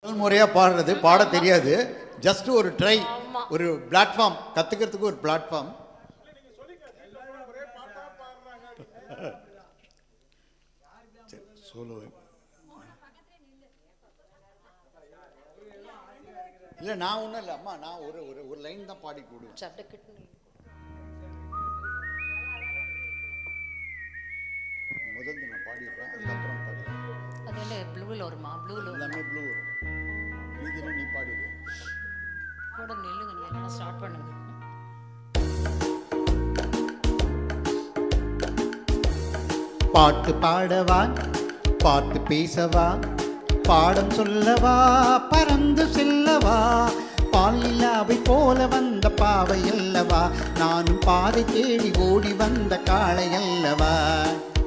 முதல் முறையாக பாடுறது, பாட தெரியாது. ஜஸ்ட் ஒரு ட்ரை, ஒரு பிளாட்ஃபார்ம் கற்றுக்கிறதுக்கு ஒரு பிளாட்ஃபார்ம். சோலோ இல்லை, நான் ஒன்றும் இல்லை அம்மா, நான் ஒரு ஒரு லைன் தான் பாடி கூடுவேன். முதல்ல நான் பாடிடுறேன், அதுக்கப்புறம் பாடிடுறேன். ப்ளூவில் வருமா? ப்ளூவில் எல்லாமே ப்ளூ வரும். மீதியில் நீ பாடிடு. கூட நில்லுங்க, நீங்கள் ஸ்டார்ட் பண்ணுங்க. பாட்டு பாடவா, பாட்டு பேசவா, பாடம் சொல்லவா, பறந்து செல்லவா, பாலில்லாவை போல வந்த பாவை அல்லவா, நானும் பாதை தேடி ஓடி வந்த காளை அல்லவா.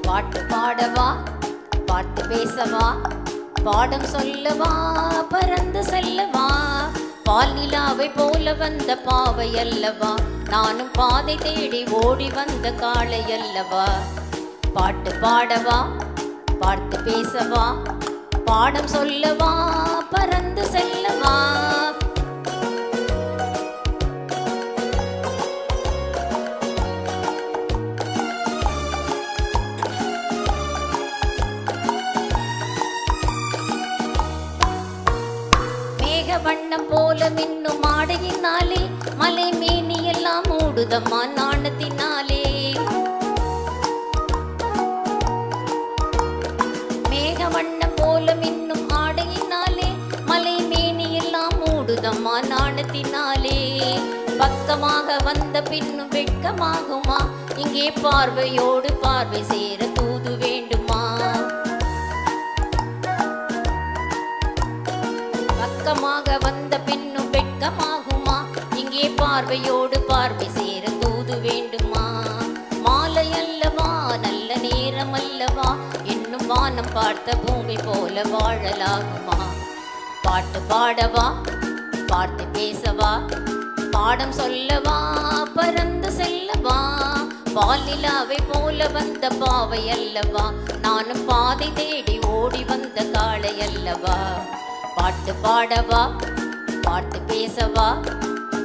பாட்டு பாடவா, பாட்டு பேசவா, பாடம் சொல்லவா, பறந்து செல்லவா, பால் நிலாவை போல வந்த பாவை அல்லவா, நானும் பாதை தேடி ஓடி வந்த காளை அல்லவா. பாட்டு பாடவா, பாட்டு பேசவா, பாடம் சொல்லவா, பறந்து செல்லவா. வண்ணம் போல மின்னும் ஆடையினாலே மலை மேனி எல்லாம் மூடுதம்மா நாணத்தினாலே. மேக வண்ணம் போல மின்னும் ஆடையினாலே மலை மேனி எல்லாம் மூடுதம்மா நாணத்தினாலே. பக்கமாக வந்த பின்னும் வெட்கமாகுமா, இங்கே பார்வையோடு பார்வை சேர தூது வேண்டுமா. பக்கமாக வந்த பின்னும் வெட்கமாகுமா, இங்கே பார்வையோடு பார்வை சேர தூது வேண்டுமா. மாலை அல்லவா, நல்ல நேரம் அல்லவா, என்னும் வானம் பார்த்த பூமி போல வாழலாகுமா. பாட்டு பாடவா, பாட்டு பேசவா, பாடம் சொல்லவா, பறந்து செல்லவா, பால் நிலாவை போல வந்த பாவை அல்லவா, நானும் பாதை தேடி ஓடி வந்த காளை அல்லவா. பாட்டு பாடவா, பாட்டு பேசவா,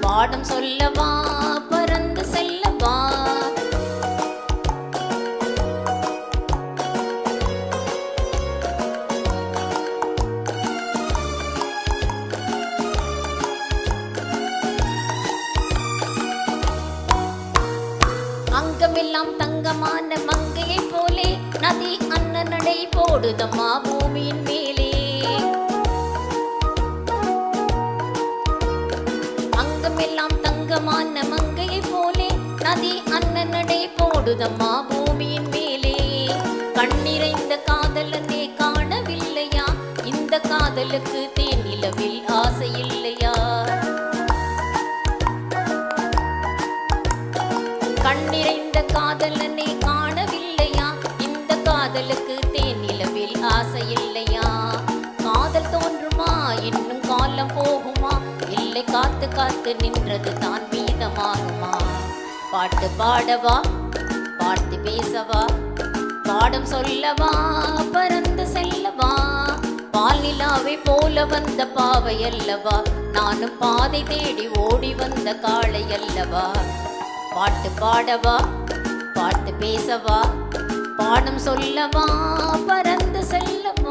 பாடம் சொல்லவா, பறந்து செல்லவா. அங்கமெல்லாம் தங்கமான மங்கையை போலே நதி அண்ணன் நடை போடுதம்மா பூமியின் மேலே. எல்லாம் தங்கமான மங்கையை போலே நதி அண்ணன் நடை போடுதம்மா பூமியின் மேலே. கண்ணிறைந்த காதலனே காணவில்லையா, இந்த காதலுக்கு தேனிலவில் ஆசை இல்லையா. கண்ணிறைந்த காதலனே காணவில்லையா, இந்த காதலுக்கு தேனிலவில் ஆசை இல்லையா. காதல் தோன்றுமா, இன்னும் காலம் போகுமா, இல்லை காத்து காத்து நின்றது தான் மீதமாகுமா. பாட்டு பாடவா, பாட்டு பேசவா, பாடம் சொல்லவா, பறந்து செல்லவா, பால் நிலாவை போல வந்த பாவை அல்லவா, நானும் பாதை தேடி ஓடி வந்த காளை அல்லவா. பாட்டு பாடவா, பாட்டு பேசவா, பாடம் சொல்லவா, பறந்து செல்லவா.